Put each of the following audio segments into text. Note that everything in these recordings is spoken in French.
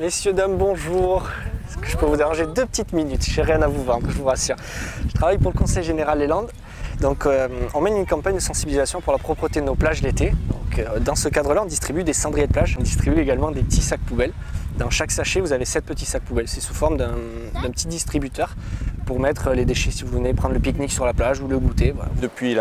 Messieurs, dames, bonjour. Est-ce que je peux vous déranger 2 petites minutes? Je n'ai rien à vous vendre, je vous rassure. Je travaille pour le Conseil général des Landes. Donc, on mène une campagne de sensibilisation pour la propreté de nos plages l'été. Dans ce cadre-là, on distribue des cendriers de plage. On distribue également des petits sacs poubelles. Dans chaque sachet, vous avez 7 petits sacs poubelles. C'est sous forme d'un petit distributeur pour mettre les déchets si vous venez prendre le pique-nique sur la plage ou le goûter. Voilà. Depuis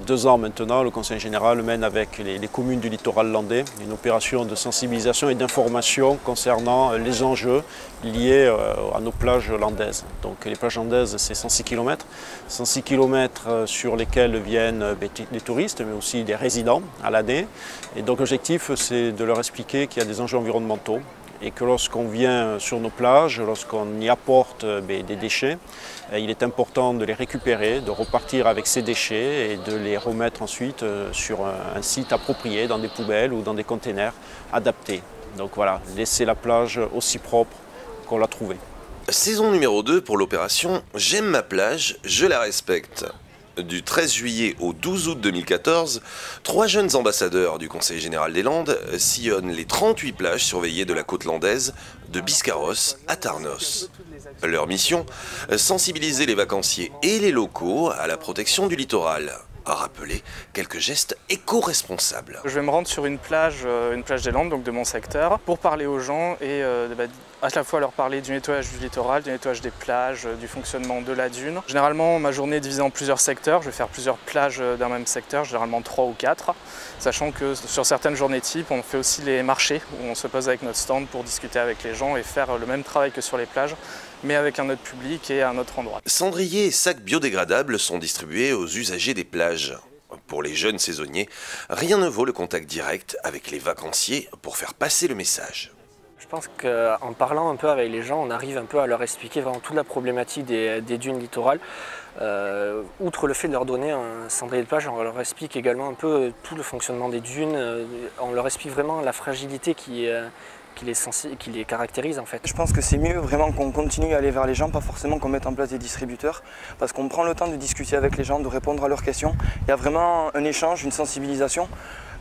2 ans maintenant, le Conseil général mène avec les communes du littoral landais une opération de sensibilisation et d'information concernant les enjeux liés à nos plages landaises. Donc les plages landaises, c'est 106 km. 106 km sur lesquels viennent des touristes, mais aussi des résidents à l'année. Et donc l'objectif, c'est de leur expliquer qu'il y a des enjeux environnementaux et que lorsqu'on vient sur nos plages, lorsqu'on y apporte des déchets, il est important de les récupérer, de repartir avec ces déchets et de les remettre ensuite sur un site approprié, dans des poubelles ou dans des containers adaptés. Donc voilà, laisser la plage aussi propre qu'on l'a trouvée. Saison numéro 2 pour l'opération « J'aime ma plage, je la respecte ». Du 13 juillet au 12 août 2014, 3 jeunes ambassadeurs du Conseil général des Landes sillonnent les 38 plages surveillées de la côte landaise, de Biscarrosse à Tarnos. Leur mission, sensibiliser les vacanciers et les locaux à la protection du littoral. Rappeler quelques gestes éco-responsables. Je vais me rendre sur une plage des Landes, donc de mon secteur, pour parler aux gens et à la fois leur parler du nettoyage du littoral, du nettoyage des plages, du fonctionnement de la dune. Généralement, ma journée est divisée en plusieurs secteurs. Je vais faire plusieurs plages d'un même secteur, généralement 3 ou 4, sachant que sur certaines journées types, on fait aussi les marchés où on se pose avec notre stand pour discuter avec les gens et faire le même travail que sur les plages, mais avec un autre public et à un autre endroit. Cendriers et sacs biodégradables sont distribués aux usagers des plages. Pour les jeunes saisonniers, rien ne vaut le contact direct avec les vacanciers pour faire passer le message. Je pense qu'en parlant un peu avec les gens, on arrive un peu à leur expliquer vraiment toute la problématique des dunes littorales. Outre le fait de leur donner un cendrier de plage, on leur explique également un peu tout le fonctionnement des dunes. On leur explique vraiment la fragilité qui les caractérise en fait. Je pense que c'est mieux vraiment qu'on continue à aller vers les gens, pas forcément qu'on mette en place des distributeurs, parce qu'on prend le temps de discuter avec les gens, de répondre à leurs questions. Il y a vraiment un échange, une sensibilisation.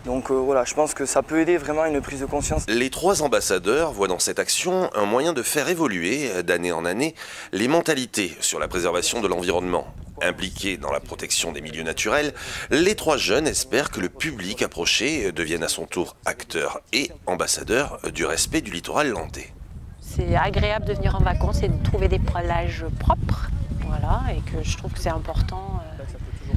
Donc voilà, je pense que ça peut aider vraiment à une prise de conscience. Les 3 ambassadeurs voient dans cette action un moyen de faire évoluer, d'année en année, les mentalités sur la préservation de l'environnement. Impliqués dans la protection des milieux naturels, les 3 jeunes espèrent que le public approché devienne à son tour acteur et ambassadeur du respect du littoral landais. C'est agréable de venir en vacances et de trouver des plages propres, voilà, et que je trouve que c'est important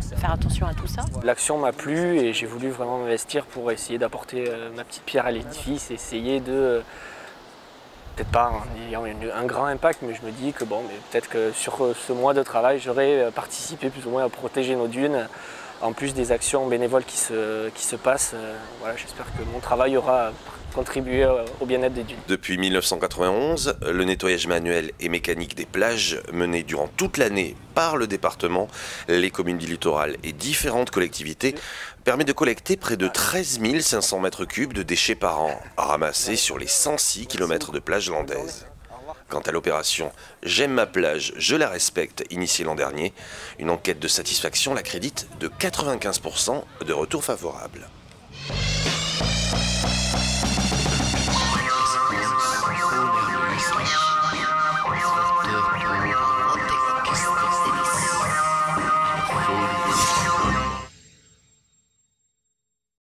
de faire attention à tout ça. L'action m'a plu et j'ai voulu vraiment m'investir pour essayer d'apporter ma petite pierre à l'édifice, essayer de... Peut-être pas en ayant un grand impact, mais je me dis que bon, peut-être que sur ce mois de travail, j'aurais participé plus ou moins à protéger nos dunes, en plus des actions bénévoles qui se passent. Voilà, j'espère que mon travail aura contribué au bien-être des dunes. Depuis 1991, le nettoyage manuel et mécanique des plages, mené durant toute l'année par le département, les communes du littoral et différentes collectivités, permet de collecter près de 13 500 mètres cubes de déchets par an, ramassés sur les 106 km de plages landaises. Quant à l'opération « J'aime ma plage, je la respecte » initiée l'an dernier, une enquête de satisfaction la crédite de 95% de retours favorables.